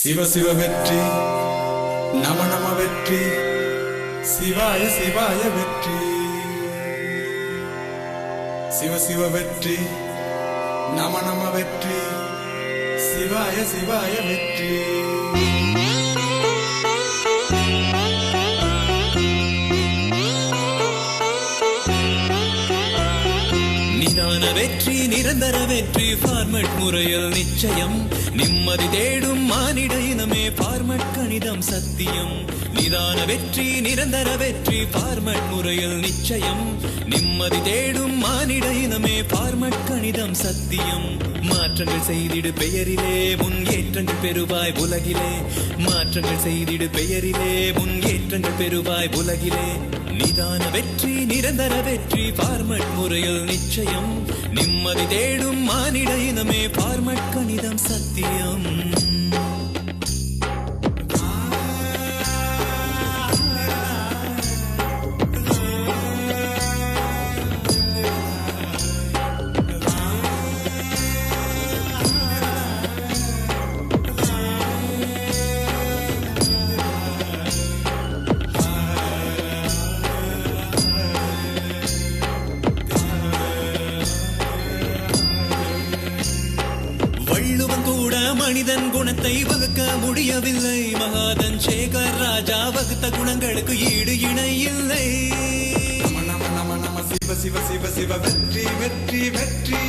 சிவ சிவ வெற்றி, நம நம வெற்றி, சிவாய சிவாய வெற்றி. சிவ சிவ வெற்றி, நம நம வெற்றி, சிவாய சிவாய வெற்றி. நிதான வெற்றி, நிரந்தர வெற்றி, ஃபார்மட் முறையில் நிச்சயம். நிம்மதி தேடும் மானிட இனமே, ஃபார்மட் கணிதம் சத்தியம். நிதான வெற்றி, நிரந்தர வெற்றி, ஃபார்மட் முறையில் நிச்சயம். நிம்மதி தேடும் மானிட இனமே, ஃபார்மட் கணிதம் சத்தியம். மாற்றங்கள் செய்திடு பெயரிலே, முன்னேற்றங்கள் பெறுவாய் உலகிலே. மாற்றங்கள் செய்திடு பெயரிலே, முன்னேற்றங்கள் பெறுவாய் உலகிலே. நிதான வெற்றி, நிரந்தர வெற்றி, ஃபார்மட் முறையில் நிச்சயம். நிம்மதி தேடும் மானிட இனமே, ஃபார்மட் கணிதம் சத்தியம். வள்ளுவன் கூட மனிதன் குணத்தை வகுக்க முடியவில்லை. மகாதன் சேகர் ராஜா வகுத்த குணங்களுக்கு ஈடு இணை இல்லை. நம நம நம நம சிவ சிவ சிவ சிவ வெற்றி வெற்றி வெற்றி.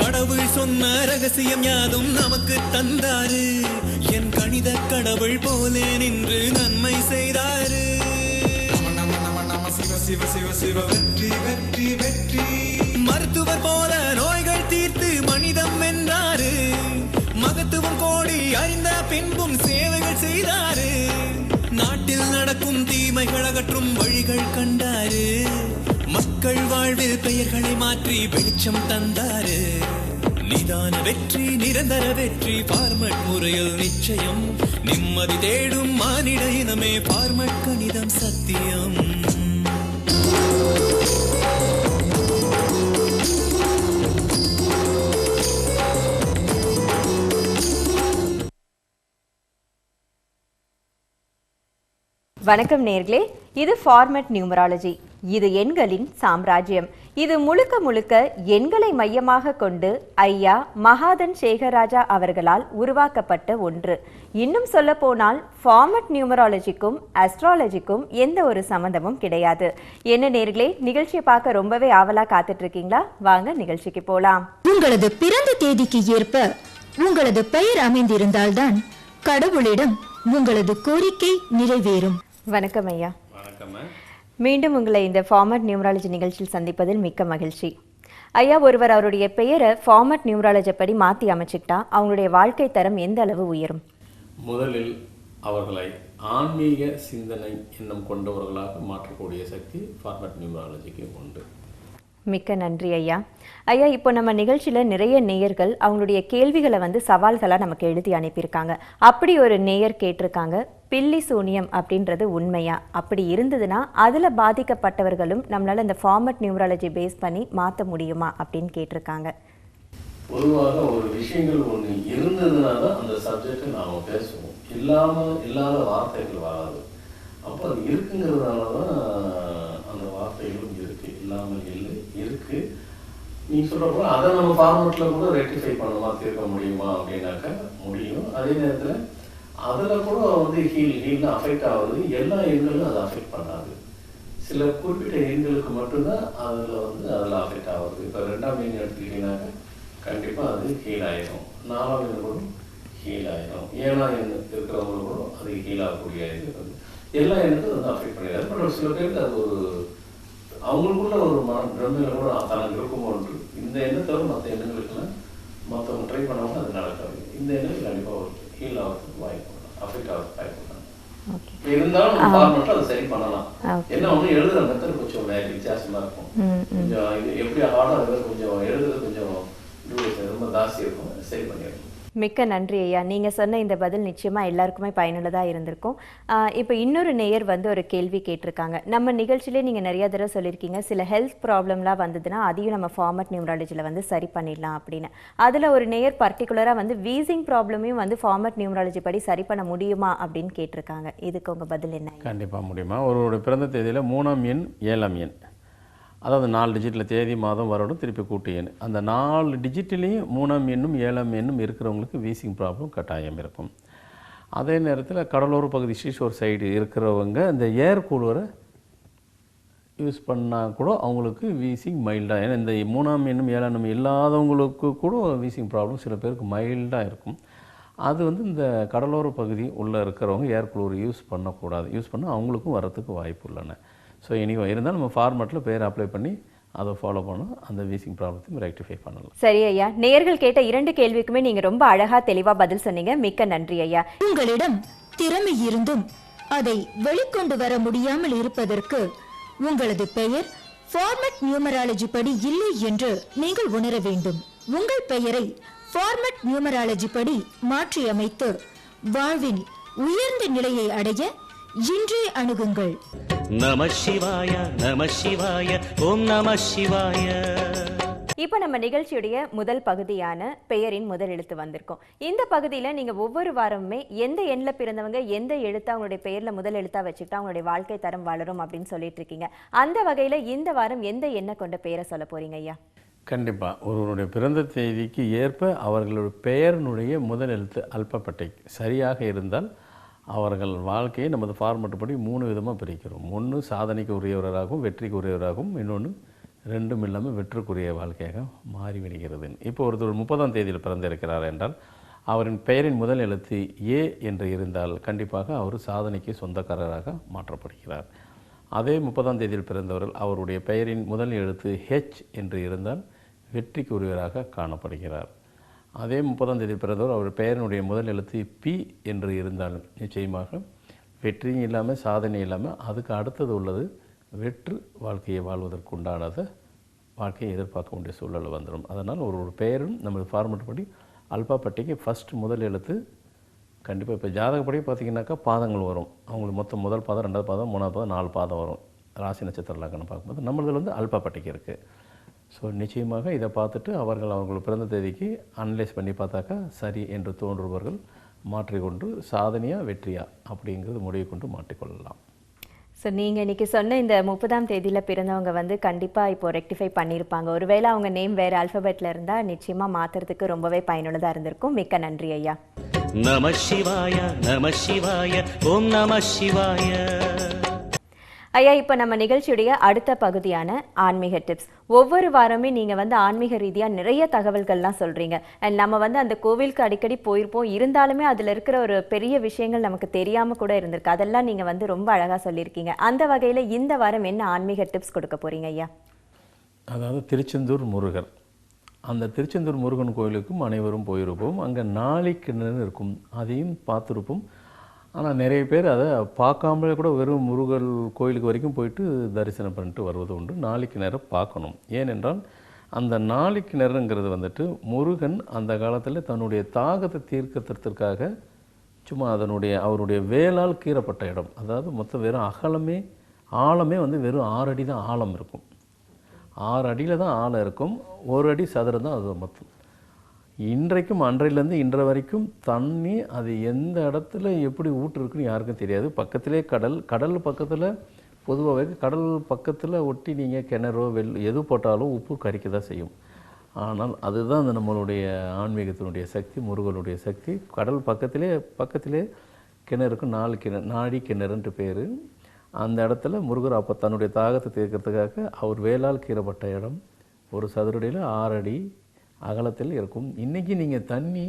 கடவுள் சொன்ன ரகசியம் யாதும் நமக்கு தந்தாரு. என் கணித கடவுள் போலே நின்று நன்மை செய்தாரு. நம நம நம நம சிவ சிவ சிவ சிவ வெற்றி வெற்றி வெற்றி. மருத்துவர் போல நோய்கள் தீர்த்து மனிதம் வென்றாரு. மகத்துவம் கோடி அறிந்த பின்பும் சேவைகள் செய்தாரு. நாட்டில் நடக்கும் தீமைகள் அகற்றும் வழிகள் கண்டாரு. மக்கள் வாழ்வில் பெயர்களை மாற்றி வெளிச்சம் தந்தாரு. நிதான வெற்றி, நிரந்தர வெற்றி, ஃபார்மட் முறையில் நிச்சயம். நிம்மதி தேடும் மானிட இனமே, ஃபார்மட் கணிதம் சத்தியம். வணக்கம் நேர்களே, இது ஃபார்மட் நியூமராலஜி. இது எண்களின் சாம்ராஜ்யம். இது முழுக்க முழுக்க எண்களை மையமாக கொண்டு ஐயா மகாதன் சேகராஜா அவர்களால் உருவாக்கப்பட்ட ஒன்று. இன்னும் சொல்ல போனால் ஃபார்மட் நியூமராலஜிக்கும் அஸ்ட்ராலஜிக்கும் எந்த ஒரு சம்பந்தமும் கிடையாது. என்ன நேர்களே, நிகழ்ச்சியை பார்க்க ரொம்பவே ஆவலா காத்துட்டு இருக்கீங்களா? வாங்க நிகழ்ச்சிக்கு போலாம். உங்களது பிறந்த தேதிக்கு ஏற்ப உங்களது பெயர் அமைந்திருந்தால்தான் கடவுளிடம் உங்களது கோரிக்கை நிறைவேறும். வணக்கம் ஐயா. மீண்டும் உங்களை இந்த ஃபார்மட் நியூமராலஜி நிகழ்ச்சியில் சந்திப்பதில் மிக்க மகிழ்ச்சி. ஐயா, ஒருவர் அவருடைய பெயரை ஃபார்மட் நியூமராலஜி படி மாற்றி அமைச்சுக்கிட்டா அவங்களுடைய வாழ்க்கை தரம் எந்த அளவு உயரும்? முதலில் அவர்களை ஆன்மீக சிந்தனை எண்ணம் கொண்டவர்களாக மாற்றக்கூடிய சக்தி ஃபார்மட் நியூமராலஜிக்கு உண்டு. மிக்க நன்றி ஐயா. ஐயா, இப்போ நம்ம நிகழ்ச்சியில் நிறைய நேயர்கள் அவங்களுடைய கேள்விகளை சவால்களாக நமக்கு எழுதி அனுப்பியிருக்காங்க. அப்படி ஒரு நேயர் கேட்டிருக்காங்க, பில்லி சூனியம் அப்படின்றது உண்மையா? அப்படி இருந்ததுன்னா அதில் பாதிக்கப்பட்டவர்களும் நம்மளால் இந்த ஃபார்மட் நியூமராலஜி பேஸ் பண்ணி மாற்ற முடியுமா அப்படின்னு கேட்டிருக்காங்க. பொதுவாக ஒரு விஷயங்கள் ஒன்று இருந்ததுனா தான் அந்த சப்ஜெக்டை நாம் பேசுவோம். இல்லாத வார்த்தைகள் வராது. அப்போ அது இருக்குங்கிறதுனால தான் அந்த வார்த்தைகளும் இருக்கு. இல்லாமல் இல்லை, இருக்கு. நீ சொல்கிறப்போ அதை நம்ம ஃபார்மேட்டில் கூட ரெக்டிஃபை பண்ணணுமா, தீர்க்க முடியுமா அப்படின்னாக்கா முடியும். அதே நேரத்தில் அதில் கூட ஹீல் அஃபெக்ட் ஆகுது. எல்லா எண்களும் அதை அஃபெக்ட் பண்ணாது. சில குறிப்பிட்ட எண்களுக்கு மட்டும்தான் அதில் அஃபெக்ட் ஆகுது. இப்போ 2ஆம் எண் எடுத்துக்கிட்டீங்கன்னாக்கா கண்டிப்பாக அது ஹீல் ஆகிடும். 4ஆம் எண் கூட ஹீல் ஆகிடும். 7ஆம் எண் இருக்கிறவங்களும் கூட அது ஹீல் ஆகக்கூடிய இது இருக்குது. எல்லா எண்ணுக்கும் அஃபெக்ட் பண்ணிடாது. பட் ஒரு சில பேருக்கு அது ஒரு அவங்களுக்குள்ள ஒரு பிரம்மையில் கூட தனக்கு இருக்கும் ஒன்று. இந்த எண்ணத்தை தவிர மற்ற எண்ணங்களுக்கெல்லாம் மற்றவங்க ட்ரை பண்ணவங்க அது நடக்காது. இந்த எண்ணங்கள் கண்டிப்பாக ஒரு ஹீல் ஆகிறதுக்கு வாய்ப்பு, அஃபெக்ட் ஆகிறதுக்கு வாய்ப்பு. இருந்தாலும் நம்ம ஃபார்மேட்டில் அதை சரி பண்ணலாம். என்ன ஒன்று எழுதுகிற மெத்தட் கொஞ்சம் வித்தியாசமாக இருக்கும். கொஞ்சம் இது எப்படி ஹார்டாக இருக்கிறது, கொஞ்சம் எழுதுறது கொஞ்சம் ரொம்ப ஜாஸ்தி இருக்கும். சரி பண்ணிடணும். மிக்க நன்றி ஐயா. நீங்க சொன்ன இந்த பதில் நிச்சயமா எல்லாருக்குமே பயனுள்ளதா இருந்திருக்கும். இப்போ இன்னொரு நேயர் வந்து ஒரு கேள்வி கேட்டிருக்காங்க. நம்ம நிகழ்ச்சியிலே நீங்க நிறைய தடவை சொல்லியிருக்கீங்க, சில ஹெல்த் ப்ராப்ளம்லாம் வந்ததுன்னா அதையும் நம்ம ஃபார்மட் நியூமராலஜியில் வந்து சரி பண்ணிடலாம் அப்படின்னு. அதில் ஒரு நேயர் பர்டிகுலராக வந்து வீசிங் ப்ராப்ளமையும் வந்து ஃபார்மட் நியூமராலஜி படி சரி பண்ண முடியுமா அப்படின்னு கேட்டிருக்காங்க. இதுக்கு உங்க பதில் என்ன? கண்டிப்பாக முடியுமா. ஒருவருடைய பிறந்த தேதியில் 3ஆம் எண் 7ஆம் எண், அதாவது 4 டிஜிட்டில் தேதி மாதம் வருடம் திருப்பி கூட்டு எண், அந்த 4 டிஜிட்லேயும் 3ஆம் எண்ணும் 7ஆம் எண்ணும் இருக்கிறவங்களுக்கு வீசிங் ப்ராப்ளம் கட்டாயம் இருக்கும். அதே நேரத்தில் கடலோர பகுதி சீஷோர் சைடு இருக்கிறவங்க இந்த ஏர் கூலரை யூஸ் பண்ணால் கூட அவங்களுக்கு வீசிங் மைல்டாக, ஏன்னா இந்த 3ஆம் எண்ணும் 7ஆம் எண்ணும் இல்லாதவங்களுக்கு கூட வீசிங் ப்ராப்ளம் சில பேருக்கு மைல்டாக இருக்கும். அது வந்து இந்த கடலோர பகுதி உள்ளே இருக்கிறவங்க ஏர் கூலர் யூஸ் பண்ணக்கூடாது. யூஸ் பண்ணால் அவங்களுக்கும் வரத்துக்கு வாய்ப்பு உள்ளன. ஸோ இனிவா இருந்தால் நம்ம ஃபார்மேட்டில் பேர் அப்ளை பண்ணி அதை ஃபாலோ பண்ணோம், அந்த வீசிங் ப்ராப்ளத்தையும் ரெக்டிஃபை பண்ணலாம். சரி ஐயா, நேயர்கள் கேட்ட 2 கேள்விக்குமே நீங்கள் ரொம்ப அழகாக தெளிவாக பதில் சொன்னீங்க. மிக்க நன்றி ஐயா. உங்களிடம் திறமை இருந்தும் அதை வெளிக்கொண்டு வர முடியாமல் இருப்பதற்கு உங்களது பெயர் ஃபார்மட் நியூமராலஜி படி இல்லை என்று நீங்கள் உணர வேண்டும். உங்கள் பெயரை ஃபார்மட் நியூமராலஜி படி மாற்றி அமைத்து வாழ்வில் உயர்ந்த நிலையை அடைய இன்றே அணுகுங்கள். நம சிவாய நம சிவாய ஓம் நம சிவாய. இப்போ நம்ம நிகழ்ச்சியுடைய முதல் பகுதியான பெயரின் முதல் எழுத்து வந்திருக்கோம். இந்த பகுதியில் நீங்கள் ஒவ்வொரு வாரமுமே எந்த எண்ணில் பிறந்தவங்க எந்த எழுத்தை அவங்களுடைய பெயரில் முதல் எழுத்தாக வச்சுக்கிட்டா அவங்களுடைய வாழ்க்கை தரம் வளரும் அப்படின்னு சொல்லிட்டு இருக்கீங்க. அந்த வகையில் இந்த வாரம் எந்த எண்ணை கொண்ட பெயரை சொல்ல போறீங்க ஐயா? கண்டிப்பாக ஒருவருடைய பிறந்த தேதிக்கு ஏற்ப அவர்களுடைய பெயரினுடைய முதல் எழுத்து அல்பபெட்டை சரியாக இருந்தால் அவர்கள் வாழ்க்கையை நமது ஃபார்மட் படி 3 விதமாக பிரிக்கிறோம். ஒன்று சாதனைக்கு உரியவராகவும் வெற்றிக்கு உரியவராகவும், இன்னொன்று ரெண்டும் இல்லாமல் வெற்றுக்குரிய வாழ்க்கையாக மாறிவிடுகிறது. இப்போ ஒருத்தர் 30ஆம் தேதியில் பிறந்திருக்கிறார் என்றால் அவரின் பெயரின் முதல் எழுத்து ஏ என்று இருந்தால் கண்டிப்பாக அவர் சாதனைக்கு சொந்தக்காரராக மாற்றப்படுகிறார். அதே 30ஆம் தேதியில் பிறந்தவர்கள் அவருடைய பெயரின் முதல் எழுத்து ஹெச் என்று இருந்தால் வெற்றிக்கு உரியவராக காணப்படுகிறார். அதே 30ஆம் தேதி பிறந்தவர் அவர் பெயரினுடைய முதல் எழுத்து பி என்று இருந்தால் நிச்சயமாக வெற்றியும் இல்லாமல் சாதனை இல்லாமல் அதுக்கு அடுத்தது உள்ளது வெற்று வாழ்க்கையை வாழ்வதற்கு உண்டானத வாழ்க்கையை எதிர்பார்க்க வேண்டிய சூழல் வந்துடும். அதனால் ஒரு பெயரும் நம்ம ஃபார்மட் படி அல்பாபெட்டிக்கு ஃபஸ்ட் முதல் எழுத்து கண்டிப்பாக இப்போ ஜாதகப்படி பார்த்திங்கனாக்கா பாதங்கள் வரும். அவங்களுக்கு மொத்தம் முதல் பாதம், 2வது பாதம், 3வது பாதம், 4 பாதம் வரும். ராசி நட்சத்திர லக்னம் பார்க்கும்போது நம்மளதில் வந்து அல்பாபெட்டிக்கு இருக்குது. ஸோ நிச்சயமாக இதை பார்த்துட்டு அவர்கள் பிறந்த தேதிக்கு அனலைஸ் பண்ணி பார்த்தாக்கா சரி என்று தோன்றுபவர்கள் மாற்றிக்கொண்டு சாதனையா வெற்றியா அப்படிங்கிறது முடிவு கொண்டு மாற்றிக்கொள்ளலாம். ஸோ நீங்கள் இன்றைக்கி சொன்ன இந்த 30ஆம் தேதியில் பிறந்தவங்க வந்து கண்டிப்பாக இப்போ ரெக்டிஃபை பண்ணியிருப்பாங்க. ஒருவேளை அவங்க நேம் வேறு ஆல்ஃபபெட்டில் இருந்தால் நிச்சயமாக மாற்றுறதுக்கு ரொம்பவே பயனுள்ளதாக இருந்திருக்கும். மிக்க நன்றி ஐயா. நம சிவாய நம சிவாய ஓம் நம சிவாய. ஐயா, இப்போ நம்ம நிகழ்ச்சியுடைய அடுத்த பகுதியான ஆன்மீக டிப்ஸ். ஒவ்வொரு வாரமே நீங்கள் வந்து ஆன்மீக ரீதியாக நிறைய தகவல்கள்லாம் சொல்கிறீங்க. அண்ட் நம்ம வந்து அந்த கோவிலுக்கு அடிக்கடி போயிருப்போம், இருந்தாலுமே அதில் இருக்கிற ஒரு பெரிய விஷயங்கள் நமக்கு தெரியாமல் கூட இருந்திருக்கு. அதெல்லாம் நீங்கள் வந்து ரொம்ப அழகாக சொல்லியிருக்கீங்க. அந்த வகையில் இந்த வாரம் என்ன ஆன்மீக டிப்ஸ் கொடுக்க போகிறீங்க ஐயா? அதாவது திருச்செந்தூர் முருகர், அந்த திருச்செந்தூர் முருகன் கோயிலுக்கும் அனைவரும் போயிருப்போம். அங்கே நாளிக்கிணறு இருக்கும், அதையும் பார்த்துருப்போம். ஆனால் நிறைய பேர் அதை பார்க்காமலே கூட வெறும் முருகர் கோயிலுக்கு வரைக்கும் போயிட்டு தரிசனம் பண்ணிட்டு வருவது உண்டு. நாளிக்கிணறை பார்க்கணும். ஏனென்றால் அந்த நாளிக்கிணறுங்கிறது வந்துட்டு முருகன் அந்த காலத்தில் தன்னுடைய தாகத்தை தீர்க்கத்திற்காக சும்மா அவருடைய வேளால் கீறப்பட்ட இடம். அதாவது மொத்தம் வெறும் ஆழமே வந்து வெறும் 6 அடி தான் ஆழம் இருக்கும். 6 அடியில் தான் ஆழம் இருக்கும், 1 அடி சதுரம் தான் அது மொத்தம். இன்றைக்கும் அன்றையிலேருந்து இன்றை வரைக்கும் தண்ணி அது எந்த இடத்துல எப்படி ஊற்றுருக்குன்னு யாருக்கும் தெரியாது. பக்கத்திலே கடல் பக்கத்தில் பொதுவாகவே கடல் பக்கத்தில் ஒட்டி நீங்கள் கிணறோ எது போட்டாலும் உப்பு கரிக்க தான் செய்யும். ஆனால் அதுதான் அந்த நம்மளுடைய ஆன்மீகத்தினுடைய சக்தி, முருகனுடைய சக்தி. கடல் பக்கத்திலே கிணறுக்கு 4 நாடி கிணறுன்ட்டு பேர். அந்த இடத்துல முருகர் அப்போ தன்னுடைய தாகத்தை தீர்க்கிறதுக்காக அவர் வேளால் கீறப்பட்ட இடம். ஒரு சதுரடியில் 6 அடி அகலத்தில் இருக்கும். இன்றைக்கி நீங்கள் தண்ணி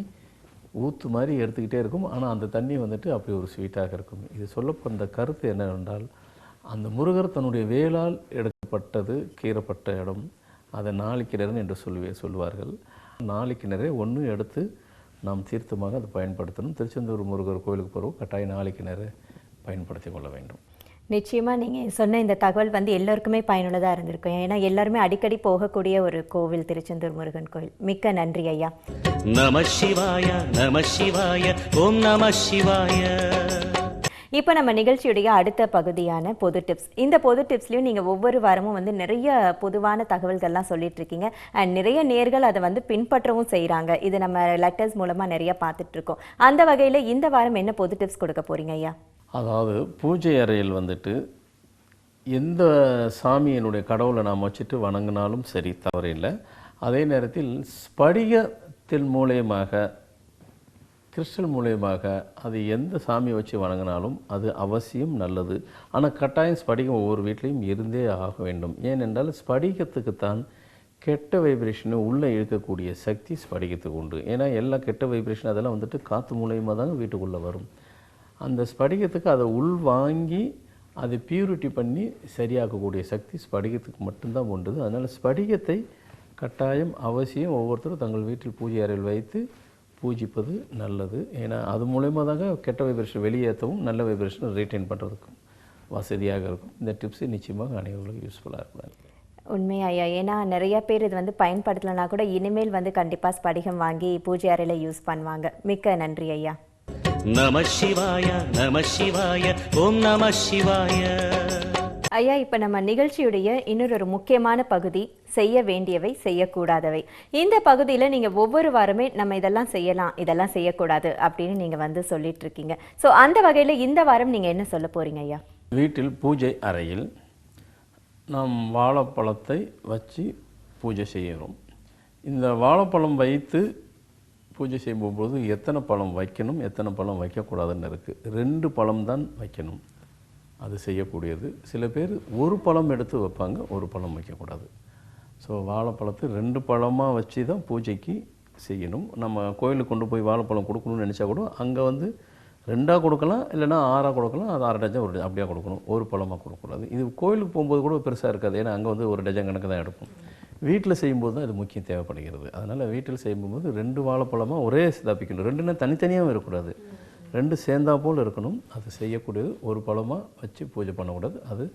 ஊற்று மாதிரி எடுத்துக்கிட்டே இருக்கும், ஆனால் அந்த தண்ணி வந்துட்டு அப்படி ஒரு ஸ்வீட்டாக இருக்கும். இது சொல்லப்பட்ட கருத்து என்னவென்றால் அந்த முருகர் தன்னுடைய வேளால் எடுக்கப்பட்டது கீறப்பட்ட இடம், அதை நாளிக்கிணறு என்று சொல்வார்கள். நாளிக்கிணறை ஒன்று எடுத்து நாம் தீர்த்தமாக அதை பயன்படுத்தணும். திருச்செந்தூர் முருகர் கோயிலுக்கு போகிறோம், கட்டாய நாளிக்கிணறு பயன்படுத்தி கொள்ள வேண்டும். நிச்சயமா நீங்க சொன்ன இந்த தகவல் வந்து எல்லோருக்குமே பயனுள்ளதா இருந்திருக்கும். ஏன்னா எல்லாருமே அடிக்கடி போகக்கூடிய ஒரு கோவில் திருச்செந்தூர் முருகன் கோவில். மிக்க நன்றி ஐயா. நம சிவாய நம சிவாய ஓம் நம சிவாய. இப்போ நம்ம நிகழ்ச்சியுடைய அடுத்த பகுதியான பொது டிப்ஸ். இந்த பொது டிப்ஸ்லையும் நீங்கள் ஒவ்வொரு வாரமும் வந்து நிறைய பொதுவான தகவல்கள்லாம் சொல்லிட்டு இருக்கீங்க. அண்ட் நிறைய நேர்கள் அதை வந்து பின்பற்றவும் செய்கிறாங்க. இது நம்ம லெட்டர்ஸ் மூலமாக நிறைய பார்த்துட்டு இருக்கோம். அந்த வகையில் இந்த வாரம் என்ன பொது டிப்ஸ் கொடுக்க போறீங்க ஐயா? அதாவது பூஜை அறையில் வந்துட்டு எந்த சாமியினுடைய கடவுளை நாம் வச்சுட்டு வணங்கினாலும் சரி, தவறில்லை. அதே நேரத்தில் ஸ்படிகத்தின் மூலயமாக, கிறிஸ்டல் மூலியமாக அது எந்த சாமியை வச்சு வணங்கினாலும் அது அவசியம் நல்லது. ஆனால் கட்டாயம் ஸ்படிகம் ஒவ்வொரு வீட்லேயும் இருந்தே ஆக வேண்டும். ஏனென்றால் ஸ்படிகத்துக்குத்தான் கெட்ட வைப்ரேஷனை உள்ளே இழுக்கக்கூடிய சக்தி ஸ்படிகத்துக்கு உண்டு. ஏன்னா எல்லா கெட்ட வைப்ரேஷன் அதெல்லாம் வந்துட்டு காற்று மூலயமா தான் வீட்டுக்குள்ளே வரும். அந்த ஸ்படிகத்துக்கு அதை உள் வாங்கி அதை பியூரிட்டி பண்ணி சரியாக்கக்கூடிய சக்தி ஸ்படிகத்துக்கு மட்டும்தான் உண்டு. அதனால் ஸ்படிகத்தை கட்டாயம் அவசியம் ஒவ்வொருத்தரும் தங்கள் வீட்டில் பூஜை அறையில் வைத்து பூஜிப்பது நல்லது. ஏன்னா அது மூலயமா தாங்க கெட்ட வைப்ரேஷன் வெளியேற்றவும் நல்ல வைப்ரேஷனை ரீட்டைன் பண்ணுறதுக்கும் வசதியாக இருக்கும். இந்த டிப்ஸு நிச்சயமாக அனைவர்களுக்கும் யூஸ்ஃபுல்லாக இருக்கும். உண்மையா ஐயா. ஏன்னா நிறைய பேர் இது வந்து பயன்படுத்தலைனா கூட இனிமேல் வந்து கண்டிப்பாக ஸ்படிகம் வாங்கி பூஜை அறையில் யூஸ் பண்ணுவாங்க. மிக்க நன்றி ஐயா. நம சிவாய நம சிவாய ஓம் நம சிவாய. ஐயா, இப்போ நம்ம நிகழ்ச்சியுடைய இன்னொரு முக்கியமான பகுதி செய்ய வேண்டியவை செய்யக்கூடாதவை. இந்த பகுதியில் நீங்கள் ஒவ்வொரு வாரமே நம்ம இதெல்லாம் செய்யலாம், இதெல்லாம் செய்யக்கூடாது அப்படின்னு நீங்கள் வந்து சொல்லிட்டு இருக்கீங்க. ஸோ அந்த வகையில் இந்த வாரம் நீங்கள் என்ன சொல்ல போகிறீங்க ஐயா? வீட்டில் பூஜை அறையில் நாம் வாழைப்பழத்தை வச்சு பூஜை செய்கிறோம். இந்த வாழைப்பழம் வைத்து பூஜை செய்யும்போது எத்தனை பழம் வைக்கணும், எத்தனை பழம் வைக்கக்கூடாதுன்னு இருக்குது. 2 பழம் தான் வைக்கணும். அது செய்யக்கூடியது. சில பேர் ஒரு பழம் எடுத்து வைப்பாங்க, ஒரு பழம் வைக்கக்கூடாது. ஸோ வாழைப்பழத்தை 2 பழமாக வச்சு தான் பூஜைக்கு செய்யணும். நம்ம கோயிலுக்கு கொண்டு போய் வாழைப்பழம் கொடுக்கணும்னு நினச்சா கூட அங்கே வந்து 2ஆக கொடுக்கலாம், இல்லைனா 6ஆக கொடுக்கலாம். அது 1/2 டஜன் ஒரு அப்படியே கொடுக்கணும், ஒரு பழமாக கொடுக்கக்கூடாது. இது கோயிலுக்கு போகும்போது கூட பெருசாக இருக்காது. ஏன்னா அங்கே வந்து 1 டஜன் கணக்கு தான் எடுப்போம். வீட்டில் செய்யும்போது தான் இது முக்கியம் தேவைப்படுகிறது. அதனால் வீட்டில் செய்யும்போது 2 வாழைப்பழமாக ஒரே தப்பிக்கணும். 2னா தனித்தனியாகவும் இருக்கக்கூடாது, 2 சேர்ந்தா போல் இருக்கணும். அது செய்யக்கூடியது. ஒரு பழமாக வச்சு பூஜை பண்ணக்கூடாது, அது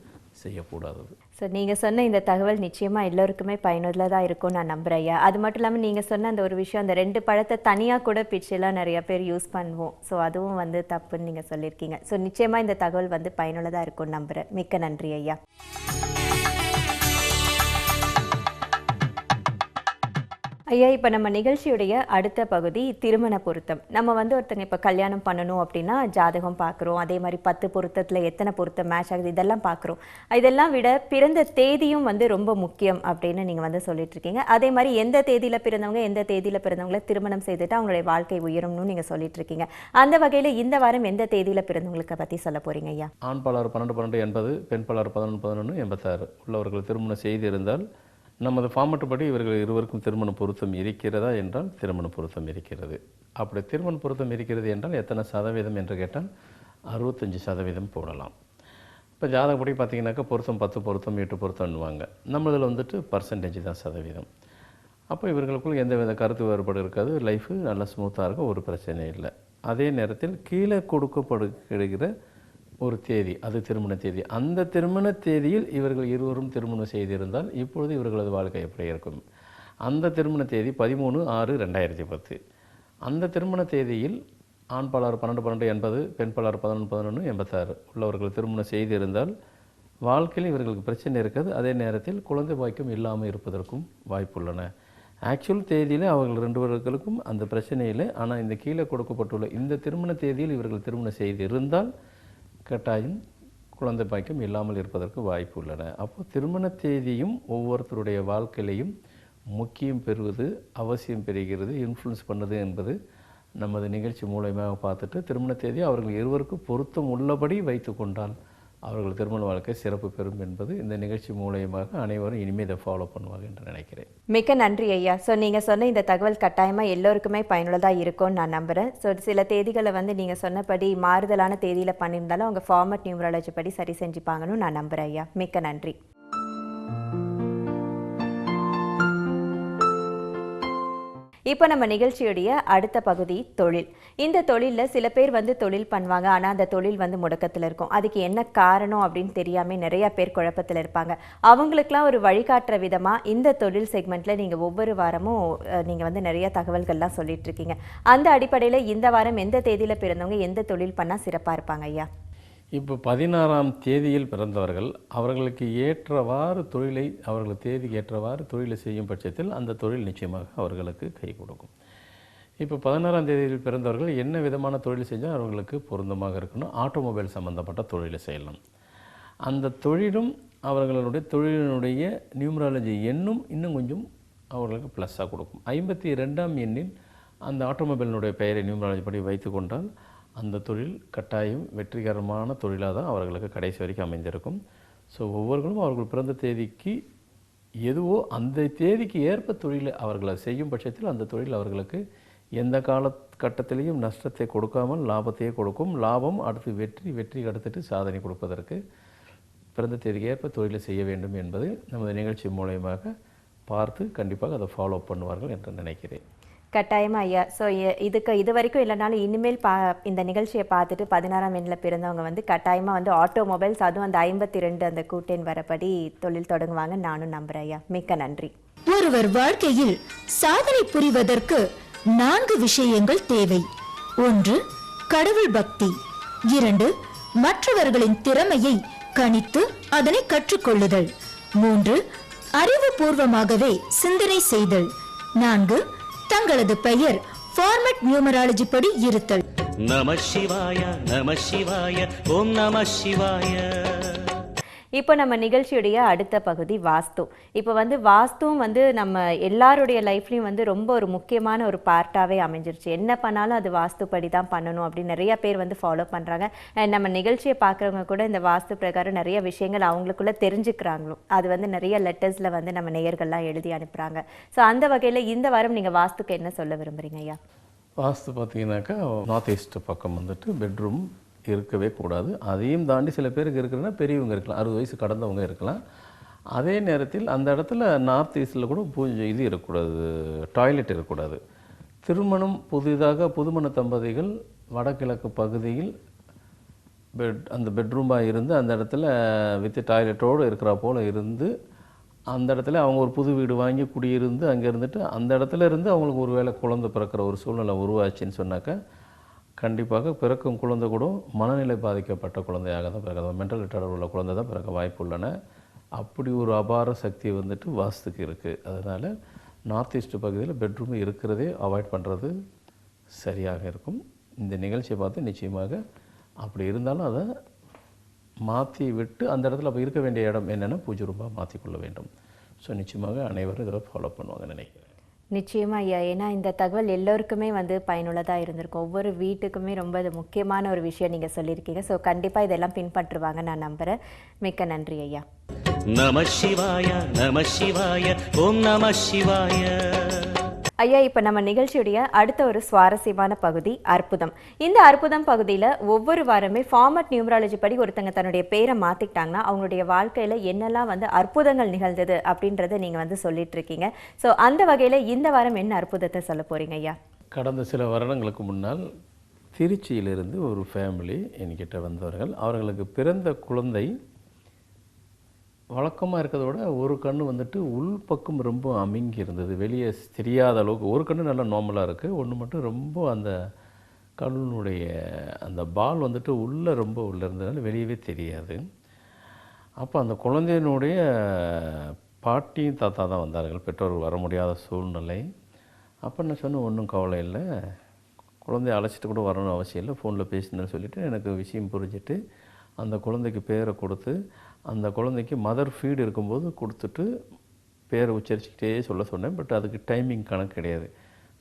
செய்யக்கூடாது. ஸோ நீங்கள் சொன்ன இந்த தகவல் நிச்சயமாக எல்லோருக்குமே பயனுள்ளதாக இருக்கும் நான் நம்புகிறேன் ஐயா. அது மட்டும் இல்லாமல் நீங்கள் சொன்ன அந்த ஒரு விஷயம், அந்த 2 பழத்தை தனியாக கூட பிச்செல்லாம் நிறைய பேர் யூஸ் பண்ணுவோம். ஸோ அதுவும் வந்து தப்புன்னு நீங்கள் சொல்லியிருக்கீங்க. ஸோ நிச்சயமாக இந்த தகவல் வந்து பயனுள்ளதாக இருக்கும்னு நம்புகிறேன். மிக்க நன்றி ஐயா. ஐயா, இப்போ நம்ம நிகழ்ச்சியுடைய அடுத்த பகுதி திருமண பொருத்தம். நம்ம வந்து ஒருத்தங்க இப்போ கல்யாணம் பண்ணணும் அப்படின்னா ஜாதகம் பார்க்குறோம். அதே மாதிரி 10 பொருத்தத்தில் எத்தனை பொருத்தம் மேட்ச் ஆகுது இதெல்லாம் பார்க்குறோம். இதெல்லாம் விட பிறந்த தேதியும் வந்து ரொம்ப முக்கியம் அப்படின்னு நீங்கள் வந்து சொல்லிட்டு இருக்கீங்க. அதே மாதிரி எந்த தேதியில் பிறந்தவங்க எந்த தேதியில் பிறந்தவங்கள திருமணம் செய்துட்டு அவங்களுடைய வாழ்க்கை உயரும்னு நீங்கள் சொல்லிட்டு இருக்கீங்க. அந்த வகையில் இந்த வாரம் எந்த தேதியில் பிறந்தவங்களுக்கு பற்றி சொல்ல போறீங்க ஐயா? ஆண் பாலார் 12-12-80, பெண் பாலார் 11-11-86 உள்ளவர்கள் திருமணம் செய்திருந்தால் நமது ஃபார்மட் படி இவர்கள் இருவருக்கும் திருமண பொருத்தம் இருக்கிறதா என்றால் திருமண பொருத்தம் இருக்கிறது. அப்படி திருமண பொருத்தம் இருக்கிறது என்றால் எத்தனை சதவீதம் என்று கேட்டால் 65% போடலாம். இப்போ ஜாதகப்படி பார்த்தீங்கன்னாக்கா பொருத்தம் 10 பொருத்தம் 8 பொருத்தம்னுவாங்க. நம்மளில் வந்துட்டு பர்சன்டேஜ் தான் சதவீதம். அப்போ இவர்களுக்குள் எந்த வித கருத்து வேறுபாடு இருக்காது. லைஃபு நல்லா ஸ்மூத்தாக இருக்கும், ஒரு பிரச்சனை இல்லை. அதே நேரத்தில் கீழே கொடுக்கப்படுகிற ஒரு தேதி, அது திருமண தேதி. அந்த திருமண தேதியில் இவர்கள் இருவரும் திருமணம் செய்திருந்தால் இப்பொழுது இவர்களது வாழ்க்கை எப்படி இருக்கும்? அந்த திருமண தேதி 13/6/2010. அந்த திருமண தேதியில் ஆண் பாலார் 12-12-80, பெண் பாலார் 11-11-86 உள்ளவர்கள் திருமணம் செய்திருந்தால் வாழ்க்கையில் இவர்களுக்கு பிரச்சனை இருக்காது. அதே நேரத்தில் குழந்தை பாக்கியம் இல்லாமல் இருப்பதற்கும் வாய்ப்புள்ளன. ஆக்சுவல் தேதியில் அவர்கள் 2 பேர்களுக்கும் அந்த பிரச்சனை இல்லை. ஆனால் இந்த கீழே கொடுக்கப்பட்டுள்ள இந்த திருமண தேதியில் இவர்கள் திருமணம் செய்திருந்தால் கட்டாயம் குழந்தை பாக்கியம் இல்லாமல் இருப்பதற்கு வாய்ப்பு உள்ளன. அப்போ திருமண தேதியும் ஒவ்வொருத்தருடைய வாழ்க்கையிலையும் முக்கியம் பெறுவது அவசியம் பெறுகிறது, இன்ஃப்ளூயன்ஸ் பண்ணுது என்பது நமது நிகழ்ச்சி மூலமாக பார்த்துட்டு திருமண தேதி அவர்கள் இருவருக்கும் பொருத்தம் உள்ளபடி வைத்து கொண்டால் அவர்கள் திருமண வாழ்க்கை சிறப்பு பெறும் என்பது இந்த நிகழ்ச்சி மூலயமாக அனைவரும் இனிமேல் இதை ஃபாலோ பண்ணுவாங்க என்று நினைக்கிறேன். மிக்க நன்றி ஐயா. ஸோ நீங்கள் சொன்ன இந்த தகவல் கட்டாயமாக எல்லோருக்குமே பயனுள்ளதாக இருக்கும்னு நான் நம்புகிறேன். ஸோ சில தேதிகளை வந்து நீங்கள் சொன்னபடி மாறுதலான தேதியில் பண்ணியிருந்தாலும் அவங்க ஃபார்மட் நியூமராலஜி படி சரி செஞ்சுப்பாங்கன்னு நான் நம்புகிறேன் ஐயா. மிக்க நன்றி. இப்போ நம்ம நிகழ்ச்சியுடைய அடுத்த பகுதி தொழில். இந்த தொழிலில் சில பேர் வந்து தொழில் பண்ணுவாங்க, ஆனால் அந்த தொழில் வந்து முடக்கத்தில் இருக்கும். அதுக்கு என்ன காரணம் அப்படின்னு தெரியாமல் நிறைய பேர் குழப்பத்தில் இருப்பாங்க. அவங்களுக்குலாம் ஒரு வழிகாட்டுற விதமாக இந்த தொழில் செக்மெண்ட்டில் நீங்கள் ஒவ்வொரு வாரமும் நீங்கள் வந்து நிறைய தகவல்கள்லாம் சொல்லிட்டு இருக்கீங்க. அந்த அடிப்படையில் இந்த வாரம் எந்த தேதியில் பிறந்தவங்க எந்த தொழில் பண்ணால் சிறப்பாக இருப்பாங்க ஐயா? இப்போ 16ஆம் தேதியில் பிறந்தவர்கள் அவர்களுக்கு ஏற்றவாறு தொழிலை அவர்கள் தேதிக்கு ஏற்றவாறு தொழிலை செய்யும் பட்சத்தில் அந்த தொழில் நிச்சயமாக அவர்களுக்கு கை கொடுக்கும். இப்போ 16ஆம் தேதியில் பிறந்தவர்கள் என்ன விதமான தொழில் செஞ்சால் அவர்களுக்கு பொருந்தமாக இருக்கணும், ஆட்டோமொபைல் சம்மந்தப்பட்ட தொழிலை செய்யலாம். அந்த தொழிலும் அவர்களுடைய தொழிலினுடைய நியூமராலஜி எண்ணும் இன்னும் கொஞ்சம் அவர்களுக்கு ப்ளஸ்ஸாக கொடுக்கும். 52ஆம் எண்ணில் அந்த ஆட்டோமொபைலினுடைய பெயரை நியூமராலஜி படி வைத்து கொண்டால் அந்த தொழில் கட்டாயம் வெற்றிகரமான தொழிலாக தான் அவர்களுக்கு கடைசி வரைக்கும் அமைந்திருக்கும். ஸோ ஒவ்வொருவர்களும் அவர்கள் பிறந்த தேதிக்கு எதுவோ அந்த தேதிக்கு ஏற்ப தொழிலை அவர்களை செய்யும் பட்சத்தில் அந்த தொழில் அவர்களுக்கு எந்த காலகட்டத்திலையும் நஷ்டத்தை கொடுக்காமல் லாபத்தையே கொடுக்கும். லாபம் அடுத்து வெற்றி அடுத்துட்டு சாதனை கொடுப்பதற்கு பிறந்த தேதிக்கு ஏற்ப தொழிலை செய்ய வேண்டும் என்பது நமது நிகழ்ச்சி மூலயமாக பார்த்து கண்டிப்பாக அதை ஃபாலோ பண்ணுவார்கள் என்று நினைக்கிறேன். கட்டாயமா ஐயா. ஸோ இது வரைக்கும் இல்லைனாலும் இனிமேல் இந்த நிகழ்ச்சியை பார்த்துட்டு 16ஆம் எண்ணில் பிறந்தவங்க வந்து கட்டாயமாக வந்து ஆட்டோமொபைல்ஸ், அதுவும் அந்த 52 அந்த கூட்டெண் வரப்படி தொழில் தொடங்குவாங்க நானும் நம்புறேன் ஐயா. மிக்க நன்றி. ஒருவர் வாழ்க்கையில் சாதனை புரிவதற்கு 4 விஷயங்கள் தேவை. 1. கடவுள் பக்தி. 2. மற்றவர்களின் திறமையை கணித்து அதனை கற்றுக்கொள்ளுதல். 3. அறிவுபூர்வமாகவே சிந்தனை செய்தல். 4. தங்களது பெயர் ஃபார்மட் நியூமராலஜி படி இருத்தல். நம சிவாய நம சிவாய ஓம் நம சிவாய. இப்போ நம்ம நிகழ்ச்சியுடைய அடுத்த பகுதி வாஸ்து. இப்போ வந்து வாஸ்துவும் வந்து நம்ம எல்லாருடைய லைஃப்லையும் வந்து ரொம்ப ஒரு முக்கியமான ஒரு பார்ட்டாகவே அமைஞ்சிருச்சு. என்ன பண்ணாலும் அது வாஸ்துப்படி தான் பண்ணணும் அப்படின்னு நிறைய பேர் வந்து ஃபாலோ பண்ணுறாங்க. நம்ம நிகழ்ச்சியை பார்க்குறவங்க கூட இந்த வாஸ்து பிரகாரம் நிறைய விஷயங்கள் அவங்களுக்குள்ளே தெரிஞ்சுக்கிறாங்களும். அது வந்து நிறைய லெட்டர்ஸில் வந்து நம்ம நேயர்கள்லாம் எழுதி அனுப்புகிறாங்க. ஸோ அந்த வகையில் இந்த வாரம் நீங்கள் வாஸ்துக்கு என்ன சொல்ல விரும்புகிறீங்க ஐயா? வாஸ்து பார்த்தீங்கன்னாக்கா நார்த் ஈஸ்ட் பக்கம் வந்துட்டு பெட்ரூம் இருக்கவே கூடாது. அதையும் தாண்டி சில பேருக்கு இருக்கிறன்னா பெரியவங்க இருக்கலாம், 60 வயசு கடந்தவங்க இருக்கலாம். அதே நேரத்தில் அந்த இடத்துல நார்த் ஈஸ்டில் கூட இது இருக்கக்கூடாது, டாய்லெட் இருக்கக்கூடாது. திருமணம் புதிதாக புதுமண தம்பதிகள் வடகிழக்கு பகுதியில் அந்த பெட்ரூமாக இருந்து அந்த இடத்துல வித் டாய்லெட்டோடு இருக்கிற போல் இருந்து அந்த இடத்துல அவங்க ஒரு புது வீடு வாங்கி குடியிருந்து அங்கே இருந்துட்டு அந்த இடத்துல இருந்து அவங்களுக்கு ஒரு வேளை குழந்தை பிறக்கிற ஒரு சூழ்நிலை உருவாச்சுன்னு சொன்னாக்கா கண்டிப்பாக பிறக்கும் குழந்தை கூட மனநிலை பாதிக்கப்பட்ட குழந்தையாக தான் பிறக்க, மென்டல் ரிட்டார்ட் உள்ள குழந்தை தான் பிறக்க வாய்ப்பு உள்ளன. அப்படி ஒரு அபார சக்தி வந்துட்டு வாஸ்துக்கு இருக்குது. அதனால் நார்த் ஈஸ்ட் பகுதியில் பெட்ரூம் இருக்கிறதே அவாய்ட் பண்ணுறது சரியாக இருக்கும். இந்த நிகழ்ச்சியை பார்த்து நிச்சயமாக அப்படி இருந்தாலும் அதை மாற்றி விட்டு அந்த இடத்துல அப்போ இருக்க வேண்டிய இடம் என்னென்னா பூஜை ரூபாக மாற்றிக்கொள்ள வேண்டும். ஸோ நிச்சயமாக அனைவரும் இதில் ஃபாலோ பண்ணுவாங்க நினைக்கிறேன். நிச்சயமா ஐயா. ஏன்னா இந்த தகவல் எல்லோருக்குமே வந்து பயனுள்ளதாக இருந்திருக்கும். ஒவ்வொரு வீட்டுக்குமே ரொம்ப அது முக்கியமான ஒரு விஷயம் நீங்கள் சொல்லியிருக்கீங்க. ஸோ கண்டிப்பாக இதெல்லாம் பின்பற்றுவாங்க நான் நம்புகிறேன். மிக்க நன்றி ஐயா. நம சிவாய நம சிவாய ஓம் நம சிவாய. ஐயா, இப்போ நம்ம நிகழ்ச்சியுடைய அடுத்த ஒரு சுவாரஸ்யமான பகுதி அற்புதம். இந்த அற்புதம் பகுதியில் ஒவ்வொரு வாரமே ஃபார்மட் நியூமராலஜி படி ஒருத்தங்க தன்னுடைய பேரை மாற்றிக்கிட்டாங்கன்னா அவங்களுடைய வாழ்க்கையில் என்னெல்லாம் வந்து அற்புதங்கள் நிகழ்ந்தது அப்படின்றத நீங்கள் வந்து சொல்லிட்டு இருக்கீங்க. ஸோ அந்த வகையில் இந்த வாரம் என்ன அற்புதத்தை சொல்ல போகிறீங்க ஐயா? கடந்த சில வருடங்களுக்கு முன்னால் திருச்சியிலிருந்து ஒரு ஃபேமிலி என்கிட்ட வந்தவர்கள். அவர்களுக்கு பிறந்த குழந்தை வழக்கமாக இருக்கிறத விட ஒரு கண்ணு வந்துட்டு உள்பக்கம் ரொம்ப அமுங்கி இருந்தது, வெளியே தெரியாத அளவுக்கு. ஒரு கண்ணு நல்லா நார்மலாக இருக்குது, ஒன்று மட்டும் ரொம்ப அந்த கண்ணுடைய அந்த பால் வந்துட்டு உள்ளே ரொம்ப உள்ளே இருந்ததுனால வெளியவே தெரியாது. அப்போ அந்த குழந்தையினுடைய பாட்டியும் தாத்தா தான் வந்தார்கள், பெற்றோர்கள் வர முடியாத சூழ்நிலை. அப்போ நான் சொன்னேன் ஒன்றும் கவலை இல்லை, குழந்தைய அழைச்சிட்டு கூட வரணும் அவசியம் இல்லை, ஃபோனில் பேசினேன்னு சொல்லிவிட்டு எனக்கு விஷயம் புரிஞ்சுட்டு அந்த குழந்தைக்கு பேரை கொடுத்து அந்த குழந்தைக்கு மதர் ஃபீடு இருக்கும்போது கொடுத்துட்டு பேரை உச்சரிச்சுக்கிட்டே சொல்ல சொன்னேன். பட் அதுக்கு டைமிங் கணக்கு கிடையாது.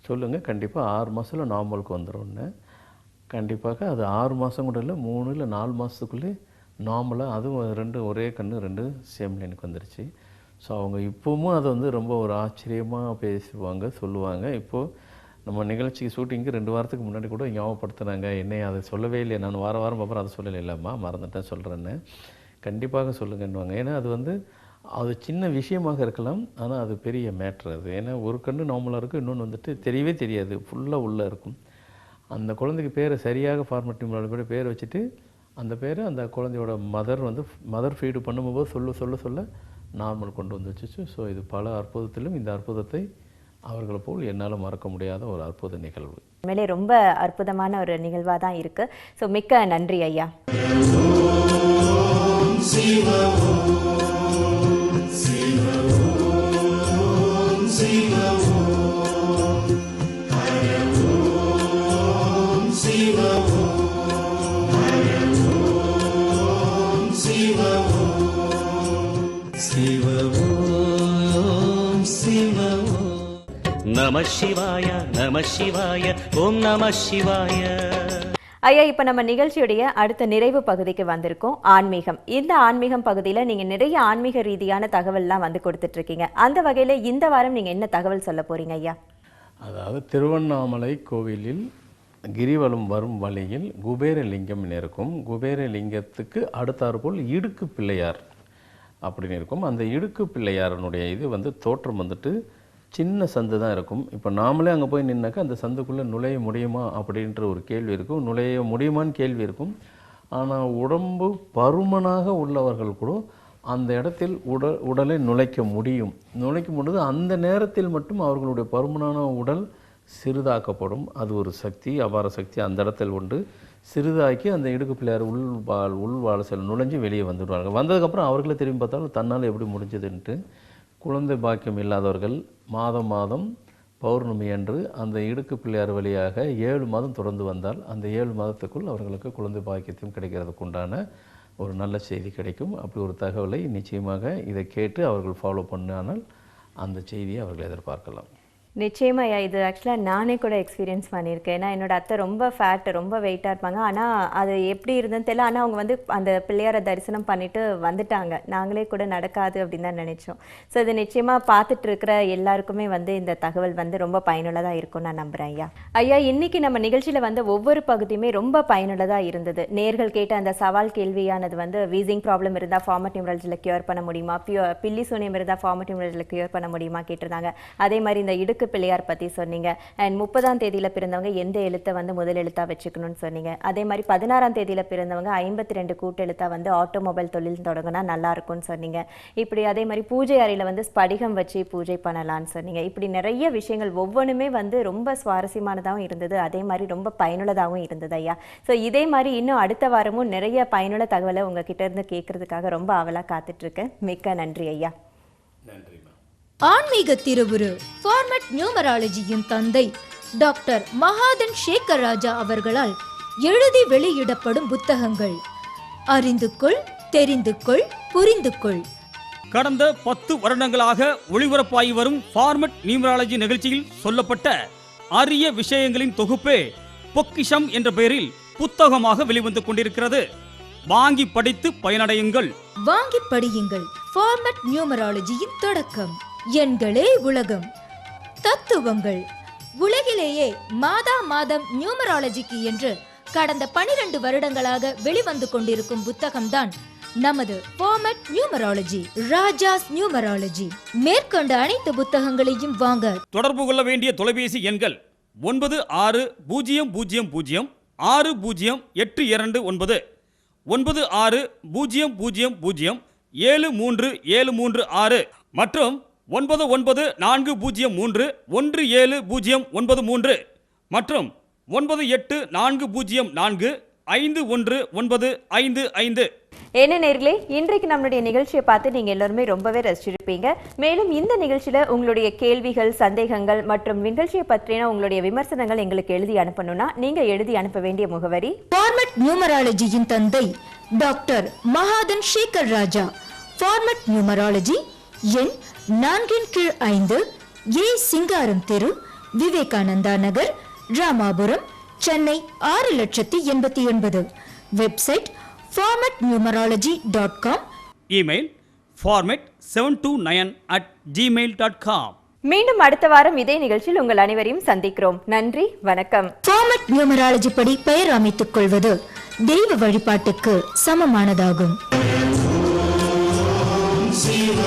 சொல்லுங்கள் கண்டிப்பாக 6 மாதத்தில் நார்மலுக்கு வந்துடும்னு. கண்டிப்பாக அது 6 மாதம் கூட இல்லை, 3 இல்லை 4 மாதத்துக்குள்ளே நார்மலாக அதுவும் 2 ஒரே கண்ணு 2 சேம் லைனுக்கு வந்துருச்சு. ஸோ அவங்க இப்போவும் அதை வந்து ரொம்ப ஒரு ஆச்சரியமாக பேசுவாங்க சொல்லுவாங்க. இப்போது நம்ம நிகழ்ச்சிக்கு ஷூட்டிங்க்கு 2 வாரத்துக்கு முன்னாடி கூட ஞாபகப்படுத்தினாங்க, என்னை அதை சொல்லவே இல்லையா, நான் வாரம் பார்ப்பேன் அதை சொல்லலை இல்லைம்மா மறந்துட்டேன் சொல்கிறேன்னு. கண்டிப்பாக சொல்லுங்கன்னுவாங்க. ஏன்னா அது வந்து அது சின்ன விஷயமாக இருக்கலாம், ஆனால் அது பெரிய மேட்ரு அது. ஏன்னா ஒரு கண்ணு நார்மலாக இருக்கும், இன்னொன்று வந்துட்டு தெரியவே தெரியாது, ஃபுல்லாக உள்ளே இருக்கும். அந்த குழந்தைக்கு பேரை சரியாக ஃபார்மட் நியூமராலஜி பேர் வச்சுட்டு அந்த பேரை அந்த குழந்தையோட மதர் ஃபீடு பண்ணும்போது சொல்ல நார்மல் கொண்டு வந்து வச்சுச்சு. ஸோ இது பல அற்புதத்திலும் இந்த அற்புதத்தை அவர்களை போல் என்னால் மறக்க முடியாத ஒரு அற்புத நிகழ்வு. உண்மையிலே ரொம்ப அற்புதமான ஒரு நிகழ்வாக தான் இருக்குது. ஸோ மிக்க நன்றி ஐயா. நம சிவாய நம சிவாய ஓம் நம சிவாய. ஐயா, இப்போ நம்ம நிகழ்ச்சியுடைய அடுத்த நிறைவு பகுதிக்கு வந்திருக்கோம், ஆன்மீகம். இந்த ஆன்மீகம் பகுதியில் நீங்கள் நிறைய ஆன்மீக ரீதியான தகவல்லாம் வந்து கொடுத்துட்ருக்கீங்க. அந்த வகையில் இந்த வாரம் நீங்கள் என்ன தகவல் சொல்ல போகிறீங்க ஐயா? அதாவது திருவண்ணாமலை கோவிலில் கிரிவலம் வரும் வழியில் குபேரலிங்கம் இருக்கும். குபேரலிங்கத்துக்கு அடுத்தாற்போல் இடுக்கு பிள்ளையார் அப்படின்னு இருக்கும். அந்த இடுக்கு பிள்ளையாரனுடைய இது வந்து தோற்றம் வந்துட்டு சின்ன சந்து தான் இருக்கும். இப்போ நாமளே அங்கே போய் நின்னாக்கா அந்த சந்துக்குள்ளே நுழைய முடியுமா அப்படின்ற ஒரு கேள்வி இருக்கும், நுழைய முடியுமான்னு கேள்வி இருக்கும். ஆனால் உடம்பு பருமனாக உள்ளவர்கள் கூட அந்த இடத்தில் உடலை நுழைக்கும் பொழுது அந்த நேரத்தில் மட்டும் அவர்களுடைய பருமனான உடல் சிறிதாக்கப்படும். அது ஒரு சக்தி, அபார சக்தி அந்த இடத்தில் உண்டு. சிறிதாக்கி அந்த இடுக்கு பிள்ளையார் உள்வாழ செல் நுழைஞ்சு வெளியே வந்துடுவாங்க. வந்ததுக்கப்புறம் அவர்களே திரும்பி பார்த்தாலும் தன்னால் எப்படி முடிஞ்சதுன்ட்டு குழந்தை பாக்கியம் இல்லாதவர்கள் மாதம் பௌர்ணமி அன்று அந்த இடுக்கு பிள்ளையார் வழியாக 7 மாதம் தொடர்ந்து வந்தால் அந்த 7 மாதத்துக்குள் அவர்களுக்கு குழந்தை பாக்கியத்தையும் கிடைக்கிறதுக்கு உண்டான ஒரு நல்ல செய்தி கிடைக்கும். அப்படி ஒரு தகவலை நிச்சயமாக இதை கேட்டு அவர்கள் ஃபாலோ பண்ணானால் அந்த செய்தியை அவர்கள் எதிர்பார்க்கலாம். நிச்சயமாக இது ஆக்சுவலாக நானே கூட எக்ஸ்பீரியன்ஸ் பண்ணியிருக்கேன். ஏன்னா என்னோட அத்தை ரொம்ப ஃபேட்டு, ரொம்ப வெயிட்டாக இருப்பாங்க. ஆனால் அது எப்படி இருந்ததுன்னு தெரியல. ஆனால் அவங்க வந்து அந்த பிள்ளையாரை தரிசனம் பண்ணிட்டு வந்துட்டாங்க. நாங்களே கூட நடக்காது அப்படின்னு தான் நினச்சோம். ஸோ இது நிச்சயமாக பார்த்துட்டு இருக்கிற எல்லாருக்குமே வந்து இந்த தகவல் வந்து ரொம்ப பயனுள்ளதாக இருக்கும்னு நான் நம்புகிறேன் ஐயா. ஐயா, இன்னைக்கு நம்ம நிகழ்ச்சியில் வந்து ஒவ்வொரு பகுதியுமே ரொம்ப பயனுள்ளதாக இருந்தது. நேர்கள் கேட்ட அந்த சவால் கேள்வியானது வந்து வீசிங் ப்ராப்ளம் இருந்தால் ஃபார்மட் நியூமராலஜியில் க்யூர் பண்ண முடியுமா, பில்லி சூனியம் இருந்தால் ஃபார்மட் நியூமராலஜியில் க்யூர் பண்ண முடியுமா கேட்டிருந்தாங்க. அதே மாதிரி இந்த இடுக்கு பிள்ளையார் பத்தி சொன்னீங்க. அண்ட் 30ஆம் தேதியில பிறந்தவங்க எந்த எழுத்தை வந்து முதல் எழுத்தா வச்சுக்கணும்னு சொன்னீங்க. அதே மாதிரி 16ஆம் தேதியில பிறந்தவங்க 52 கூட்டெழுத்தா வந்து ஆட்டோமொபைல் தொழில் தொடங்கினா நல்லா இருக்கும்னு சொன்னீங்க. இப்படி அதே மாதிரி பூஜை அறையில வந்து ஸ்படிகம் வச்சு பூஜை பண்ணலாம்னு சொன்னீங்க. இப்படி நிறைய விஷயங்கள் ஒவ்வொன்றுமே வந்து ரொம்ப சுவாரஸ்யமானதாகவும் இருந்தது, அதே மாதிரி ரொம்ப பயனுள்ளதாகவும் இருந்தது ஐயா. ஸோ இதே மாதிரி இன்னும் அடுத்த வாரமும் நிறைய பயனுள்ள தகவலை உங்ககிட்ட இருந்து கேட்கறதுக்காக ரொம்ப ஆவலா காத்துட்டு இருக்கேன். மிக்க நன்றி ஐயா. நன்றி. ஆன்மீக திருவுரு ஃபார்மட் நியூமராலஜியின் தந்தை டாக்டர் மகாதன் சேகர் ராஜா அவர்களால் எழுதி வெளியிடப்படும் புத்தகங்கள் அறிந்து கொள், தெரிந்து கொள், புரிந்து கொள். கடந்த 10 வருடங்களாக ஒளிபரப்பாகி வரும் ஃபார்மட் நியூமராலஜி நிகழ்ச்சியில் சொல்லப்பட்ட அரிய விஷயங்களின் தொகுப்பே பொக்கிஷம் என்ற பெயரில் புத்தகமாக வெளிவந்து கொண்டிருக்கிறது. வாங்கி படித்து பயனடையுங்கள். வாங்கி படியுங்கள். ஃபார்மட் நியூமராலஜியின் தொடக்கம். எண்களே உலகம். தத்துவங்கள். உலகிலேயே மாதம் நியூமராலஜிக்கு என்று கடந்த 12 வருடங்களாக வெளிவந்து கொண்டிருக்கும் புத்தகம்தான் நமது ஃபார்மட் நியூமராலஜி, ராஜாஸ் நியூமராலஜி. மேற்கொண்ட அனைத்து புத்தகங்களையும் வாங்க தொடர்பு கொள்ள வேண்டிய தொலைபேசி எண்கள் 9600608209, 960000737336 மற்றும் 9940317093 மற்றும் 9840451955. என்ன நேர்களே, இன்றைக்கு நம்மளுடைய நிகழ்ச்சியை பார்த்து நீங்க எல்லாருமே ரொம்பவே ரசிச்சிருப்பீங்க. மேலும் இந்த நிகழ்ச்சியில உங்களுடைய கேள்விகள், சந்தேகங்கள் மற்றும் நிகழ்ச்சியை பற்றின உங்களுடைய விமர்சனங்கள் எங்களுக்கு எழுதி அனுப்பணும்னா நீங்க எழுதி அனுப்ப வேண்டிய முகவரி ஃபார்மட் நியூமராலஜியின் தந்தை doctor Mahadan Sekar Raja, format numerology, எண் 4/5, ஏ சிங்காரம் தெரு, Vivekananda Nagar, Ramapuram, Chennai 6,89,000. Website formatnumerology.com. Email format729@gmail.com. மீண்டும் அடுத்த வாரம் இதே நிகழ்ச்சியில் உங்கள் அனைவரையும் சந்திக்கிறோம். நன்றி, வணக்கம். ஃபார்மட் நியூமராலஜி படி பெயர் அமைத்துக் கொள்வது தெய்வ வழிபாட்டுக்கு சமமானதாகும். சிவ